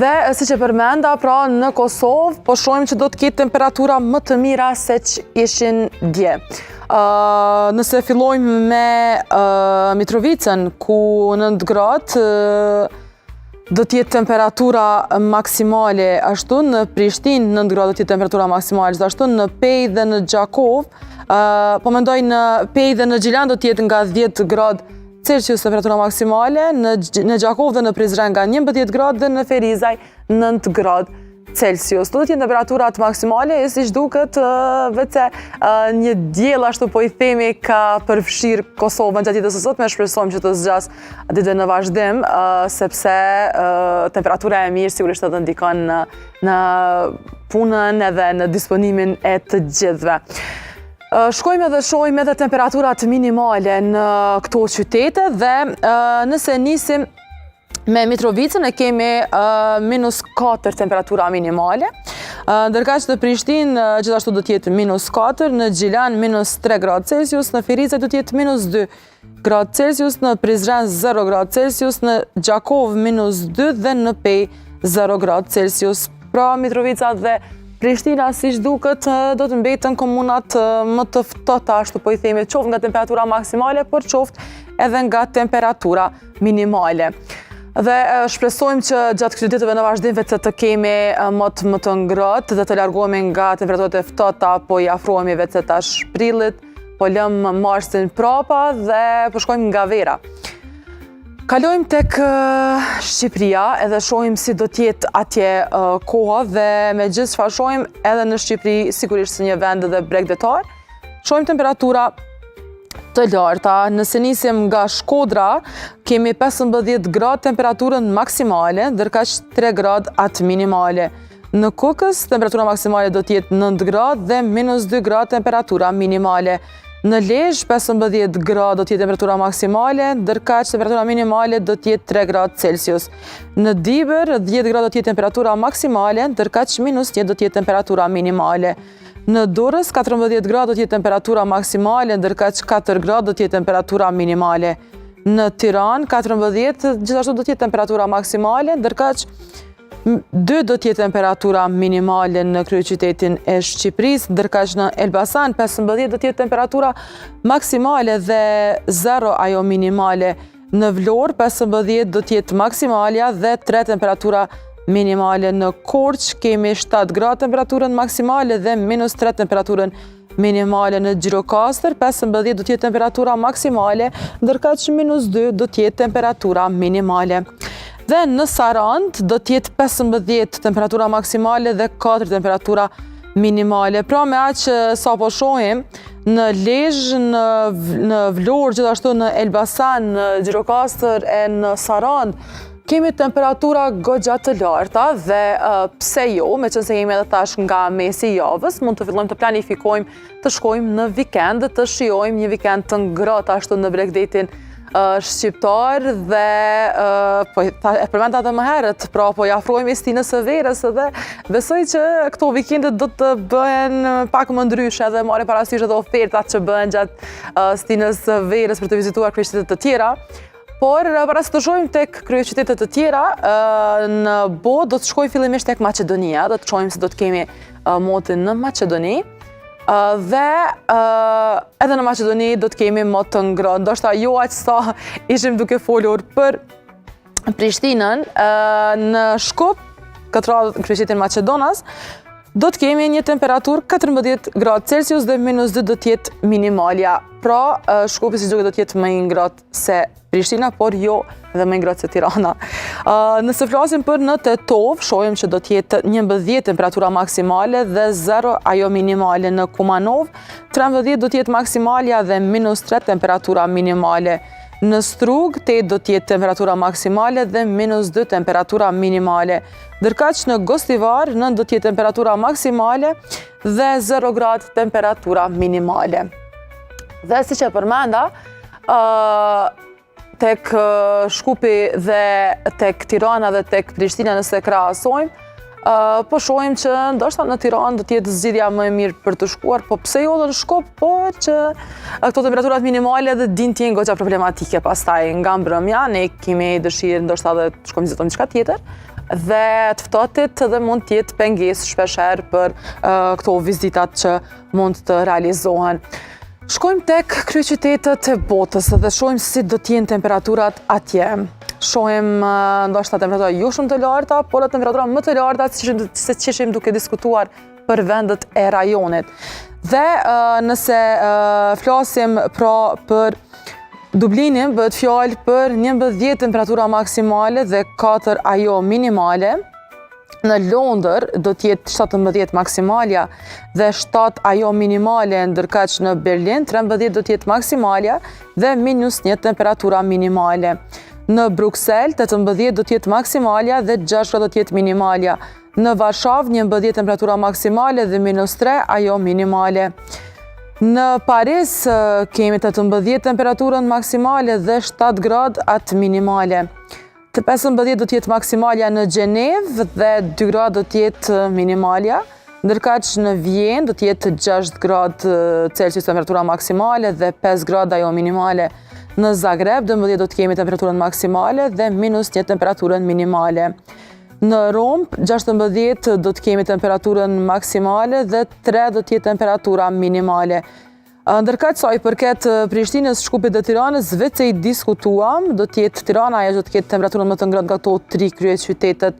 Dhe si që përmenda, pra në Kosovë, po shohim që do të ketë temperatura më të mira se që ishin dje. Nëse fillojmë me Mitrovicën, ku 9 gradë, do t'jetë temperatura maksimale, ashtu në Prishtinë 9 gradë do t'jetë temperatura maksimale, ashtu në Pej dhe në Gjakov, po mendoj në Pej dhe në Gjilan do t'jetë nga 10 gradë Celsius temperatura maksimale, në Gjakov dhe në Prizren nga 11 gradë dhe në Ferizaj 9 gradë Celsius. Do t'jetë temperaturat maksimale, e si shduket vetë një diell ashtu po i themi ka përfshirë Kosovën gjatë ditës së sotme, shpresojmë që të zgjas ditën në vazhdim, sepse temperatura e mirë sigurisht edhe ndikon në punën edhe në disponimin e të gjithëve. Shkojmë edhe shohim edhe temperaturat minimale në këto qytete dhe nëse nisim me Mitrovicën e kemi -4 temperatura minimale, ndërkaq në Prishtinë gjithashtu do t'jetë -4, në Gjilan -3 gradë Celsius, në Ferizaj do t'jetë -2 gradë Celsius, në Prizren 0 gradë Celsius, në Gjakov -2 dhe në Pej 0 gradë Celsius. Pra Mitrovica dhe Prishtina, si duket, do të mbeten komunat më të ftohta, ashtu po i themi, qoftë nga temperatura maksimale, por qoftë edhe nga temperatura minimale. Dhe shpresojmë që gjatë këtyre ditëve në vazhdim vetë të kemi më të ngrohtë dhe të largohemi nga temperaturat e ftohta, po i afrohemi vetë tash prillit, po lëmë marsin prapa dhe po shkojmë nga vera. Kalojmë tek Shqipëria edhe shohim si do t'jetë atje koha dhe me gjithë çfarë shohim edhe në Shqipëri, sigurisht si një vend dhe bregdetar, shohim temperatura të larta. Nëse nisim nga Shkodra, kemi 15 gradë temperaturën maksimale, ndërkaq 3 gradë atë minimale. Në Kukës, temperatura maksimale do t'jetë 9 gradë dhe -2 gradë temperatura minimale. Në Lezhë, 15 gradë do t'jetë temperatura maksimale, ndërkaq temperatura minimale do t'jetë 3 gradë Celsius. Në Dibër, 10 gradë do t'jetë temperatura maksimale, ndërkaq -1 do t'jetë temperatura minimale. Në Durrës, 14 gradë do t'jetë temperatura maksimale, ndërkaq 4 gradë do t'jetë temperatura minimale. Në Tiranë, 14 gjithashtu do t'jetë temperatura maksimale, ndërkaq 2 do t'jetë temperatura minimale në kryeqytetin e Shqipërisë, ndërkaq në Elbasan 15 do t'jetë temperatura maksimale dhe 0 ajo minimale. Në Vlorë 15 do t'jetë maksimalja dhe 3 temperatura minimale. Në Korçë kemi 7 gradë temperaturën maksimale dhe -3 temperaturën minimale. Në Gjirokastër 15 do t'jetë temperatura maksimale, ndërkaq -2 do t'jetë temperatura minimale. Dhe në Sarandë do t'jetë 15 temperatura maksimale dhe 4 temperatura minimale. Pra me aq që sa po shohim, në Lezhë, në Vlorë, gjithashtu në Elbasan, në Gjirokastër e në Sarandë, kemi temperatura goxha të larta dhe pse jo, me qënë se jemi edhe tash nga mesi i javës, mund të fillojmë të planifikojmë të shkojmë në vikend, të shijojmë një vikend të ngrohtë ashtu në bregdetin shqiptar dhe e përmenda edhe më herët, pra po i afrohemi stinës së verës dhe besoj që këto vikendet do të bëhen pak më ndryshe dhe marrim parasysh edhe ofertat që bëhen gjatë stinës së verës për të vizituar kryeqytete të tjera. Por para se të shkojmë tek kryeqytete të tjera, në botë do të shkojmë fillimisht tek Maqedonia, do të shohim se do të kemi motin në Maqedoni. Dhe edhe në Maqedoni do të kemi më të ngrohtë. Ndoshta jo aq sa ishim duke folur për Prishtinën, në Shkup, këtë radhë në kryeqytetin Maqedonas, do të kemi një temperaturë 14 gradë Celsius dhe -2 do të jetë minimalja. Pra, Shkupi si duket do të jetë më i ngrohtë se Prishtina, por jo dhe më i ngrohtë se Tirana. Nëse flasim për në Tetov, shohim që do të jetë 11 temperatura maksimale dhe 0 ajo minimale. Në Kumanov, 13 do të jetë maksimalja dhe -3 temperatura minimale. Në Strug, 8 do të jetë temperatura maksimale dhe -2 temperatura minimale. Ndërkaq në Gostivar, 9 do të jetë temperatura maksimale dhe 0 gradë temperatura minimale. Dhe si që përmenda, tek Shkupi dhe tek Tirana dhe tek Prishtina nëse krahasojmë, po shohim që ndoshta në Tiranë do të jetë zgjidhja më e mirë për të shkuar, po pse jo në Shkup, por që këto temperaturat minimale dhe din të jenë goxha problematike pastaj nga mbrëmja, ne kemi dëshirë ndoshta edhe të shkojmë vizitojmë diçka tjetër. dhe të ftohtit dhe mund t'jetë pengesë shpesher për këto vizitat që mund të realizohen. Shkojmë tek kryeqytetet e botës dhe shohim si do t'jenë temperaturat atje. Shohim ndoshta temperatura jo shumë të larta, por temperatura më të larta se që ishim duke diskutuar për vendet e rajonit. Dhe nëse flasim pra për Dublinin, bëhet fjalë për 11 temperatura maksimale dhe 4 ajo minimale. Në Londër do t'jetë 17 maksimalja dhe 7 ajo minimale, ndërkaq në Berlin 13 do t'jetë maksimalja dhe -1 temperatura minimale. Në Bruxelles 18 do t'jetë maksimalja dhe 6 do t'jetë minimalja. Në Varshavë 11 temperatura maksimale dhe -3 ajo minimale. Në Paris kemi 18 temperaturën maksimale dhe 7 gradë atë minimale. Të 15 do t'jetë maksimalja në Gjenevë dhe 2 gradë do t'jetë minimalja, ndërkaq në Vjenë do t'jetë 6 gradë Celsius temperatura maksimale dhe 5 gradë ajo minimale. Në Zagreb 12 do t'kemi temperaturën maksimale dhe -1 temperaturën minimale. Në Rom 16 do t'kemi temperaturën maksimale dhe 3 do t'jetë temperatura minimale. Ndërkaq sa i përket Prishtinës, Shkupit dhe Tiranës, vetë se i diskutuam, do t'jetë Tirana ajo që t'ketë temperaturën më të ngrohtë nga këto 3 kryeqytetet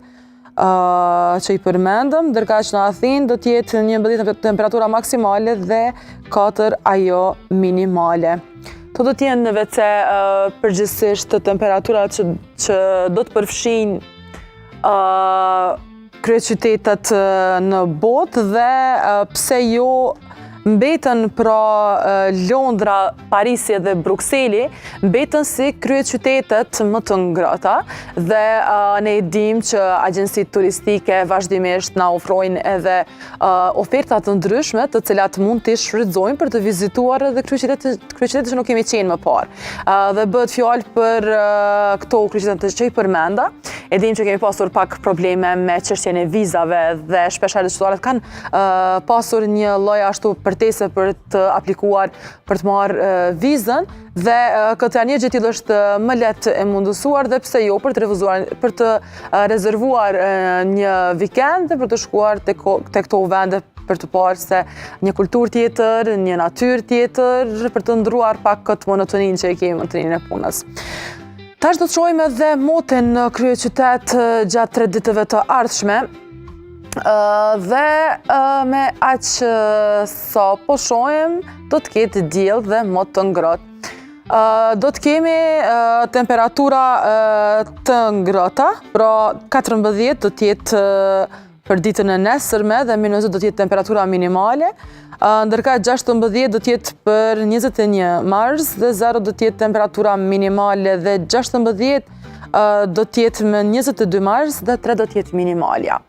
që i përmendëm, ndërkaq në Athinë do t'jetë 11 temperatura maksimale dhe 4 ajo minimale. Këto do t'jenë vetë përgjithsisht temperaturat që do të përfshin kryeqytetet në botë dhe pse jo mbetën pra Londra, Parisi dhe Brukseli mbetën si kryeqytetet më të ngrohta dhe ne e dimë që agjencitë turistike vazhdimisht na ofrojnë edhe oferta të ndryshme të cilat mund t'i shfrytëzojmë për të vizituar edhe kryeqytetet që nuk kemi qenë më parë. Dhe bëhet fjalë për këto kryeqytetet që i përmenda. E dimë që kemi pasur pak probleme me çështjen e vizave dhe shpesh qytetarët kanë pasur një lloj ashtu përtese për të aplikuar për të marrë vizën dhe këtë anije që tillë është më lehtë e mundësuar dhe pse jo për të rezervuar një vikend dhe për të shkuar te këto vende për të parë se një kulturë tjetër, një natyrë tjetër, për të ndruar pak këtë monotoninë që e kemi monotoninë e punës. Tash do të shohim edhe motin në kryeqytet gjatë 3 ditëve të ardhshme. Dhe me aq sa po shohim do të ketë diell dhe mot të ngrohtë. Do të kemi temperatura të ngrohta, pra 14 do të jetë për ditën e nesërme dhe -20 do të jetë temperatura minimale, ndërkaq 16 do të jetë për 21 mars dhe 0 do të jetë temperatura minimale dhe 16 do të jetë me 22 mars dhe 3 do të jetë minimalja.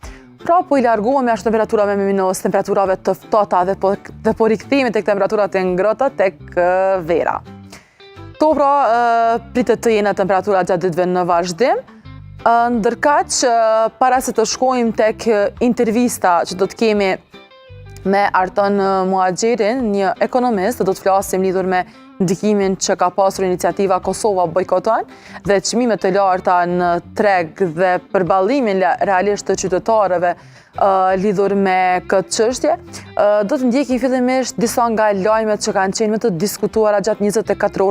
Pra po i largohemi ashtë temperaturave me minus, temperaturave të ftohta dhe po rikthehemi tek temperaturat e ngrohta tek vera. To pra pritet të jenë temperaturat gjatë ditëve në vazhdim, ndërkaq para se të shkojmë tek intervista që do të kemi me Arton Muhaxhirin, një ekonomist, do të flasim lidhur me ndikimin që ka pasur iniciativa Kosova Bojkoton dhe çmimet të larta në treg dhe përballimin realisht të qytetarëve lidhur me këtë çështje. Do të ndjekim fillimisht disa nga lajmet që kanë qenë më të diskutuara gjatë 24 orë